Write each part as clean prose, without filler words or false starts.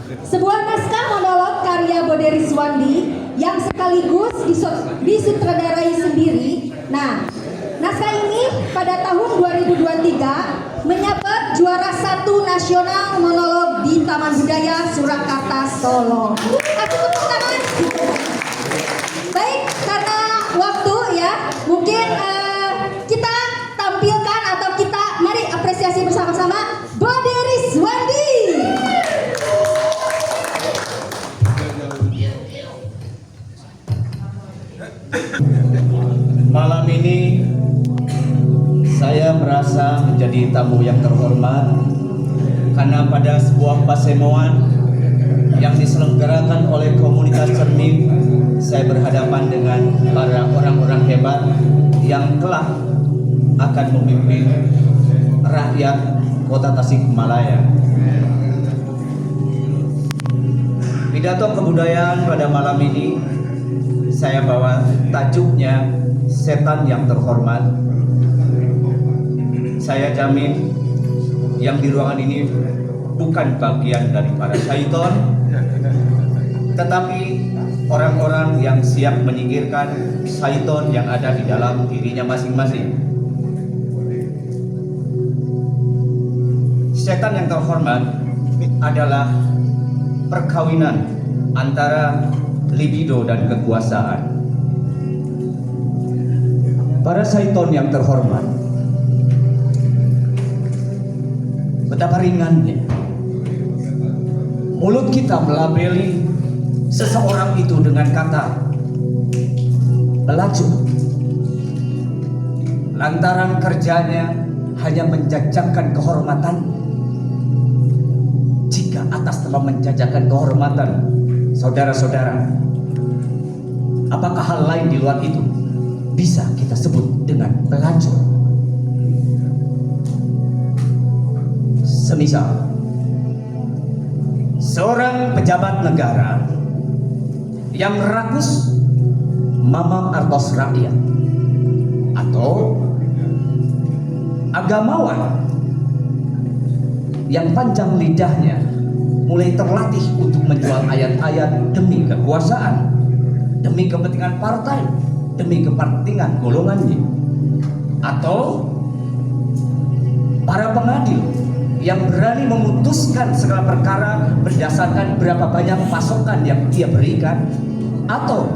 Sebuah naskah monolog karya Bode Rizwandi yang sekaligus disutradarai sendiri. Nah, naskah ini pada tahun 2023 menyabet juara 1 nasional monolog di Taman Budaya Surakarta Solo. Kasih tepuk tangan. Baik, karena waktu ya, mungkin kita tampilkan atau kita mari apresiasi bersama-sama Bode Rizwandi. Malam ini saya merasa menjadi tamu yang terhormat karena pada sebuah pasemoan yang diselenggarakan oleh komunitas cermin, saya berhadapan dengan para orang-orang hebat yang kelak akan memimpin rakyat Kota Tasikmalaya. Pidato kebudayaan pada malam ini saya bawa tajuknya Setan yang Terhormat. Saya jamin yang di ruangan ini bukan bagian dari para syaiton, tetapi orang-orang yang siap menyingkirkan syaiton yang ada di dalam dirinya masing-masing. Setan yang terhormat adalah perkawinan antara libido dan kekuasaan. Para syaiton yang terhormat, betapa ringannya mulut kita melabeli seseorang itu dengan kata pelacur, lantaran kerjanya hanya menjajakan kehormatan. Jika atas telah menjajakan kehormatan saudara-saudara, apakah hal lain di luar itu bisa kita sebut dengan pelacur? Semisal seorang pejabat negara yang rakus mamam artos rakyat, atau agamawan yang panjang lidahnya mulai terlatih untuk menjual ayat-ayat demi kekuasaan, demi kepentingan partai, demi kepentingan golongannya, atau para pengadil yang berani memutuskan segala perkara berdasarkan berapa banyak pasokan yang dia berikan, atau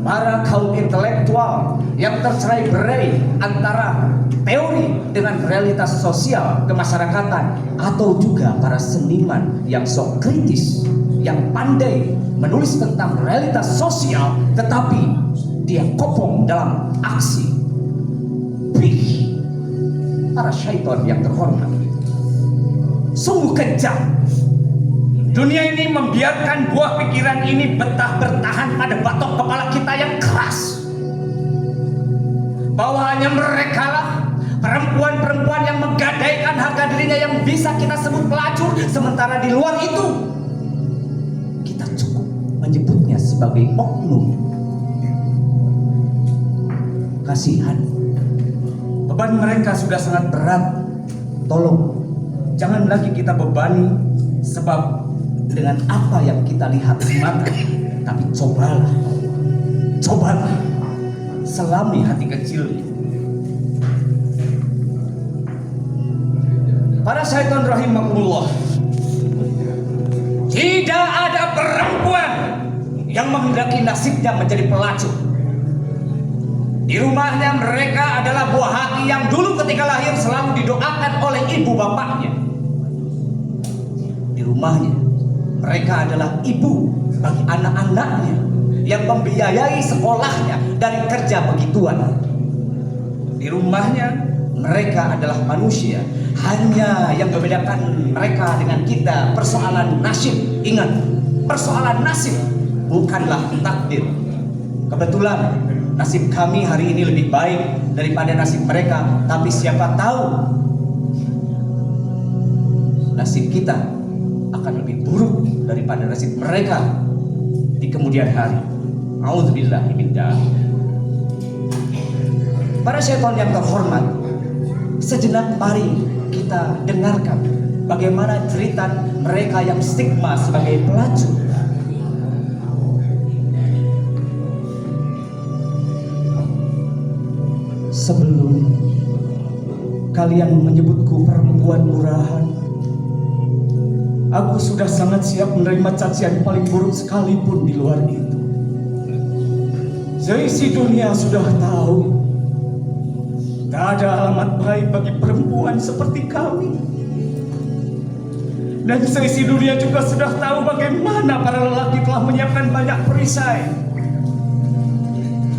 para kaum intelektual yang tercerai-berai antara teori dengan realitas sosial kemasyarakatan, atau juga para seniman yang sok kritis, yang pandai menulis tentang realitas sosial tetapi dia kopong dalam aksi. Para syaitan yang terhormat, sungguh kejam. Dunia ini membiarkan buah pikiran ini betah bertahan pada batok kepala kita yang keras, bahwa hanya mereka lah perempuan-perempuan yang menggadaikan harga dirinya yang bisa kita sebut pelacur, sementara di luar itu kita cukup menyebutnya sebagai oknum. Kasihan, beban mereka sudah sangat berat. Tolong jangan lagi kita bebani, sebab dengan apa yang kita lihat semata, tapi cobalah selami hati kecilnya. Para syaitan rahimakumullah, tidak ada perempuan yang menghendaki nasibnya menjadi pelacur. Di rumahnya mereka adalah buah hati yang dulu ketika lahir selalu didoakan oleh ibu bapaknya. Di rumahnya mereka adalah ibu bagi anak-anaknya yang membiayai sekolahnya dari kerja begituan. Di rumahnya mereka adalah manusia. Hanya yang membedakan mereka dengan kita persoalan nasib. Ingat, persoalan nasib bukanlah takdir. Kebetulan nasib kami hari ini lebih baik daripada nasib mereka, tapi siapa tahu nasib kita akan lebih buruk daripada nasib mereka di kemudian hari. Auzubillahi min dzalik. Para syaitan yang terhormat, sejenak mari kita dengarkan bagaimana cerita mereka yang stigma sebagai pelacur. Sebelum kalian menyebutku perempuan murahan, aku sudah sangat siap menerima cacian paling buruk sekalipun di luar itu. Seisi dunia sudah tahu, tak ada alamat baik bagi perempuan seperti kami. Dan seisi dunia juga sudah tahu bagaimana para lelaki telah menyiapkan banyak perisai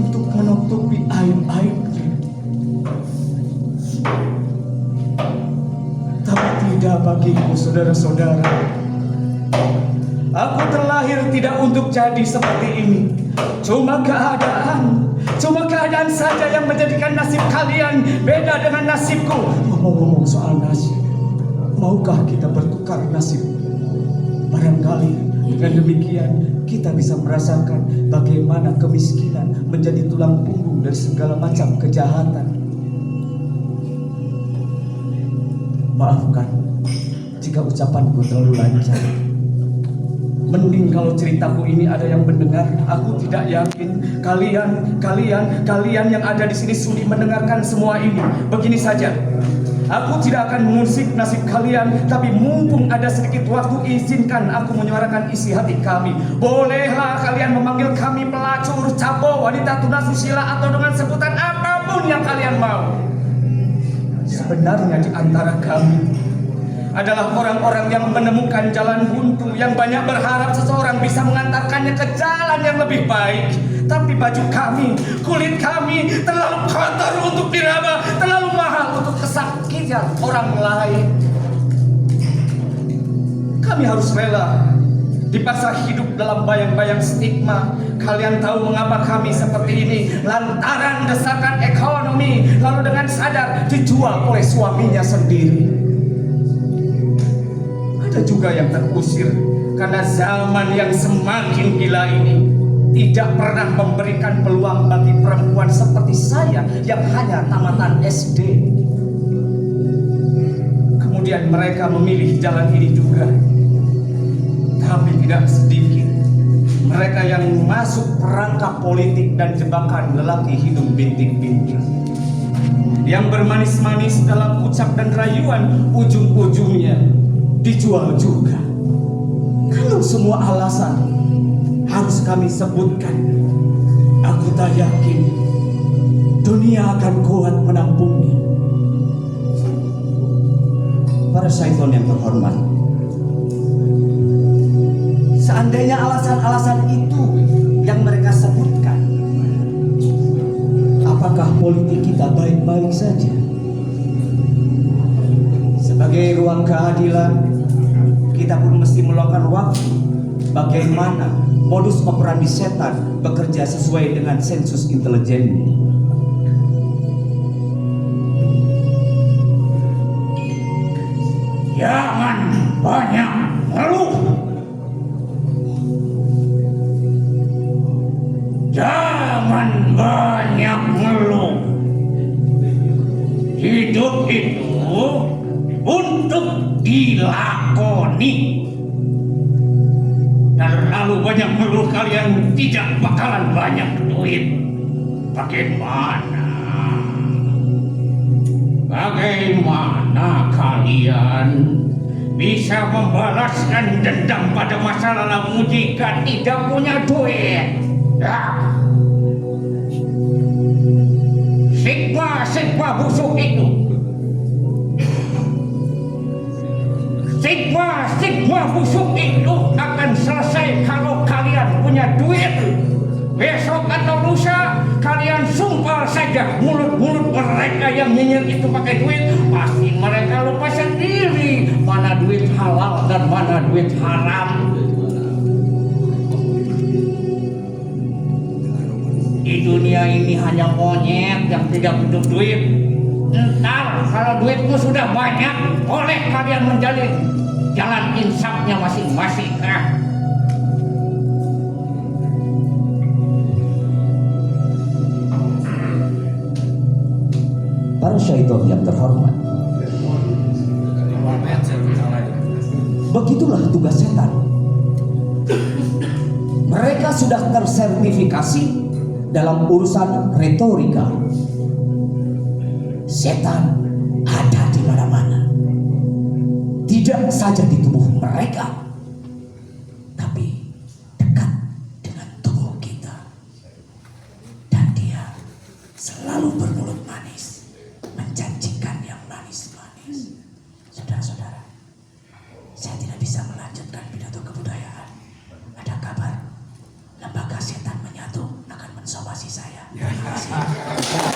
untuk menutupi aib-aibnya. Tapi tidak bagiku, saudara-saudara. Aku terlahir tidak untuk jadi seperti ini. Cuma keadaan saja yang menjadikan nasib kalian beda dengan nasibku. Ngomong-ngomong soal nasib, maukah kita bertukar nasib? Barangkali dengan demikian kita bisa merasakan bagaimana kemiskinan menjadi tulang punggung dari segala macam kejahatan. Maafkan jika ucapanku terlalu lancar. Mending kalau ceritaku ini ada yang mendengar. Aku tidak yakin kalian yang ada di sini sudi mendengarkan semua ini. Begini saja, aku tidak akan mengusik nasib kalian, tapi mumpung ada sedikit waktu, izinkan aku menyuarakan isi hati kami. Bolehlah kalian memanggil kami pelacur, cabo, wanita tunasusila, atau dengan sebutan apapun yang kalian mau. Sebenarnya di antara kami adalah orang-orang yang menemukan jalan buntu, yang banyak berharap seseorang bisa mengantarkannya ke jalan yang lebih baik. Tapi baju kami, kulit kami terlalu kotor untuk diraba, terlalu mahal untuk kesakitan orang lain. Kami harus rela dipaksa hidup dalam bayang-bayang stigma. Kalian tahu mengapa kami seperti ini? Lantaran desakan ekonomi, lalu dengan sadar dijual oleh suaminya sendiri. Ada juga yang terusir karena zaman yang semakin gila ini tidak pernah memberikan peluang bagi perempuan seperti saya yang hanya tamatan SD. Kemudian mereka memilih jalan ini juga. Tapi tidak sedikit mereka yang masuk perangkap politik dan jebakan lelaki hidung bintik-bintik, yang bermanis-manis dalam ucap dan rayuan, ujung-ujungnya dijual juga. Kalau semua alasan harus kami sebutkan, aku tak yakin dunia akan kuat menampungnya. Para syaitan yang terhormat, seandainya alasan-alasan itu yang mereka sebutkan, apakah politik kita baik-baik saja? Sebagai ruang keadilan, kita pun mesti meluangkan waktu bagaimana modus operandi setan bekerja sesuai dengan sensus intelijennya. Jangan banyak ngeluh. Jangan banyak ngeluh. Hidup itu untuk dilakoni. Terlalu banyak ngeluh, kalian tidak bakalan banyak duit. Bagaimana kalian bisa membalaskan dendam pada masa lalu jika tidak punya duit? Ya. Sigma busuk itu, Sigma busuk itu akan selesai kalau kalian punya duit. Besok atau lusa kalian sumpah saja mulut-mulut mereka yang nyinyir itu pakai duit. Pasti mereka lupa sendiri mana duit halal dan mana duit haram. Di dunia ini hanya monyet yang tidak butuh duit. Ntar kalau duitmu sudah banyak, boleh kalian menjalin jalan insafnya masing-masing. Para syaitan yang terhormat, Begitulah tugas setan. Mereka sudah tersertifikasi dalam urusan retorika. Setan ada di mana-mana. Tidak saja di tubuh mereka, tapi dekat dengan tubuh kita. Dan dia selalu bermulut manis, menjanjikan yang manis-manis. Saudara-saudara, saya tidak bisa melanjutkan pidato kebudayaan. Ada kabar, lembaga setan menyatu akan mensomasi saya. Terima kasih.